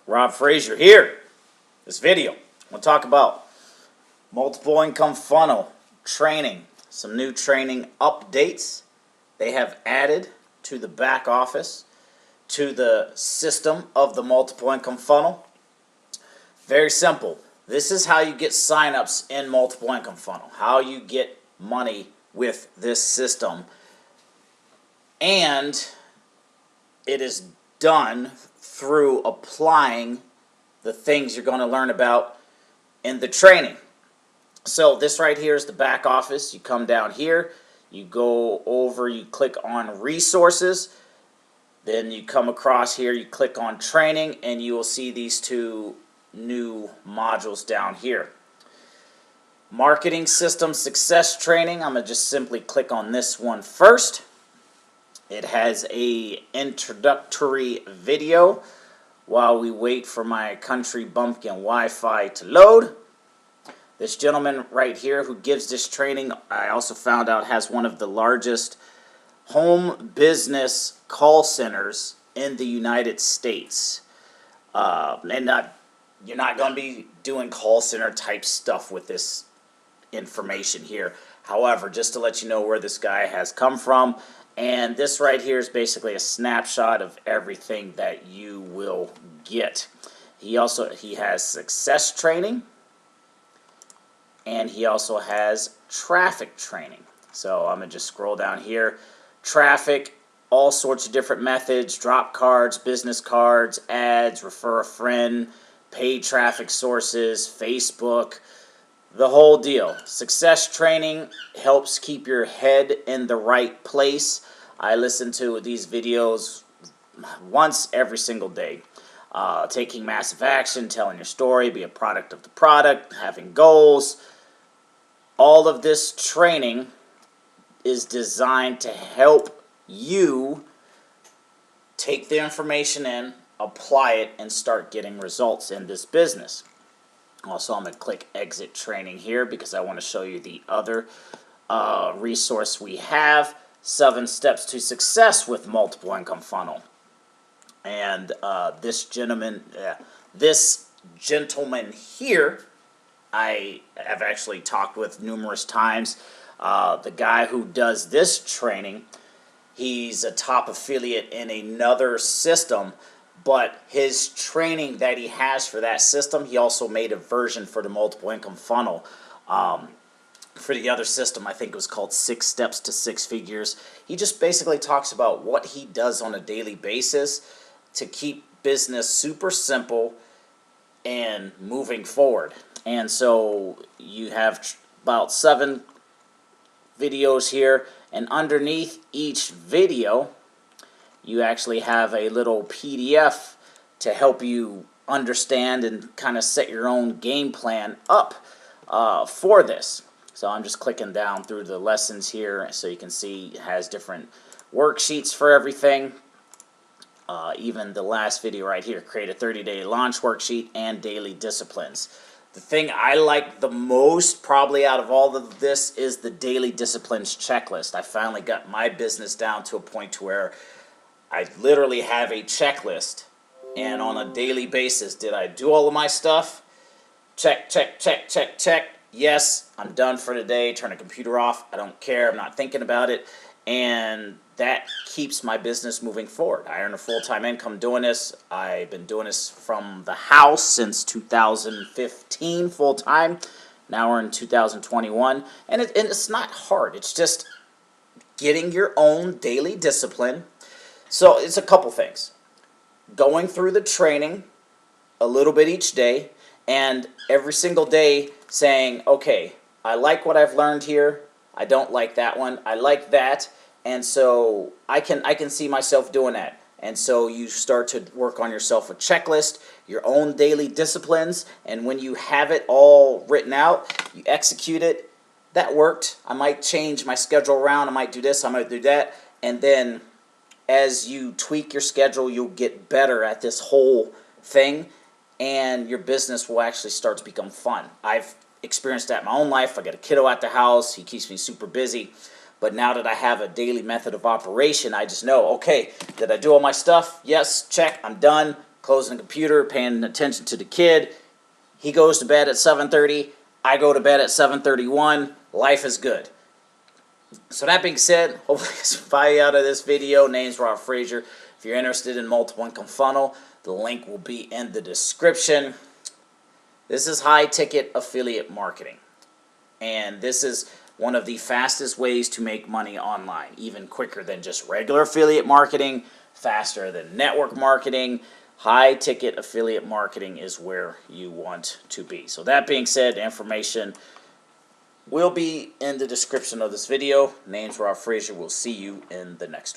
Rob Frazier here. This video, I'm going to talk about multiple income funnel training, some new training updates they have added to the back office, to the system of the multiple income funnel. Very simple. This is how you get signups in multiple income funnel, how you get money with this system. And it is done through applying the things you're going to learn about in the training. So this right here is the back office. You come down here, you go over, you click on resources, then you come across here, you click on training, and you will see these two new modules down here. Marketing System Success Training. I'm going to just simply click on this one first. It has a introductory video while we wait for my country bumpkin Wi-Fi to load. This gentleman right here who gives this training, I also found out, has one of the largest home business call centers in the United States. You're not going to be doing call center type stuff with this information here. However, just to let you know where this guy has come from, and this right here is basically a snapshot of everything that you will get. He has success training, and he also has traffic training. So I'm going to just scroll down here. Traffic, all sorts of different methods, drop cards, business cards, ads, refer a friend, paid traffic sources, Facebook, the whole deal. Success training helps keep your head in the right place. I listen to these videos once every single day. Taking massive action, telling your story, be a product of the product, having goals. All of this training is designed to help you take the information in, apply it, and start getting results in this business. Also, I'm going to click exit training here because I want to show you the other resource we have, 7 Steps to Success with Multiple Income Funnel. And this gentleman here, I have actually talked with numerous times. The guy who does this training, he's a top affiliate in another system, but his training that he has for that system, he also made a version for the multiple income funnel. For the other system, I think it was called 6 Steps to Six Figures. He just basically talks about what he does on a daily basis to keep business super simple and moving forward. And so you have about 7 videos here, and underneath each video you actually have a little PDF to help you understand and kind of set your own game plan up for this. So I'm just clicking down through the lessons here so you can see it has different worksheets for everything. Even the last video right here, create a 30-day launch worksheet and daily disciplines. The thing I like the most probably out of all of this is the daily disciplines checklist. I finally got my business down to a point to where I literally have a checklist, and on a daily basis, did I do all of my stuff? Check, check, check, check, check. Yes, I'm done for today. Turn the computer off. I don't care. I'm not thinking about it. And that keeps my business moving forward. I earn a full-time income doing this. I've been doing this from the house since 2015 full-time. Now we're in 2021. And it's not hard. It's just getting your own daily discipline. So it's a couple things. Going through the training a little bit each day, and every single day saying, okay, I like what I've learned here. I don't like that one. I like that. And so I can see myself doing that. And so you start to work on yourself a checklist, your own daily disciplines, and when you have it all written out, you execute it. That worked. I might change my schedule around. I might do this. I might do that. And then as you tweak your schedule, you'll get better at this whole thing, and your business will actually start to become fun. I've experienced that in my own life. I got a kiddo at the house. He keeps me super busy. But now that I have a daily method of operation, I just know, okay, did I do all my stuff? Yes, check, I'm done. closing the computer, paying attention to the kid. He goes to bed at 7:30. I go to bed at 7:31. Life is good. So that being said, hopefully it's value out of this video. Name's Rob Frazier. If you're interested in multiple income funnel, the link will be in the description. This is high ticket affiliate marketing. And this is one of the fastest ways to make money online, even quicker than just regular affiliate marketing, faster than network marketing. High ticket affiliate marketing is where you want to be. So that being said, information will be in the description of this video. Name's Rob Frazier. We'll see you in the next one.